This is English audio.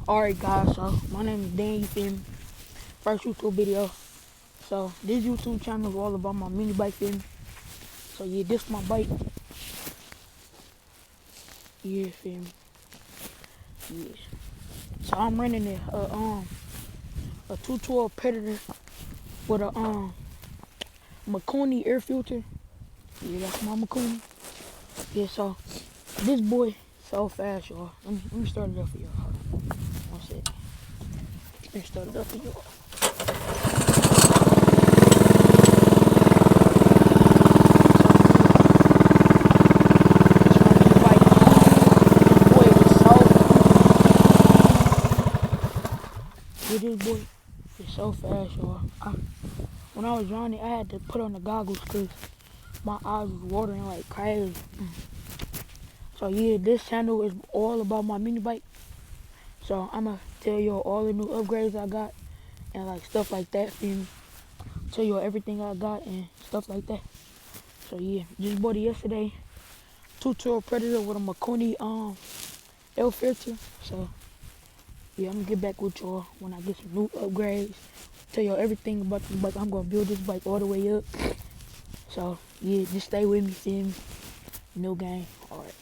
Alright guys, so my name is Dan, you feel me? First YouTube video. So this YouTube channel is all about my mini bike, feel me? So yeah, this my bike. Yeah, feel me? Yes. So I'm running a 212 Predator with a Mikuni air filter. Yeah, that's my Mikuni. Yeah, so this boy so fast, y'all. Let me start it up for y'all. Hold on. One second. Let me start it up for y'all. This boy is so fast, y'all. When I was running, I had to put on the goggles because my eyes was watering like crazy. So yeah, this channel is all about my mini bike. So I'ma tell y'all all the new upgrades I got and like stuff like that, feel me? Tell y'all everything I got and stuff like that. So yeah, just bought it yesterday. 212 Predator with a Mikuni air filter. So yeah, I'm gonna get back with y'all when I get some new upgrades. Tell y'all everything about the bike. I'm gonna build this bike all the way up. So yeah, just stay with me, feel me? No game. Alright.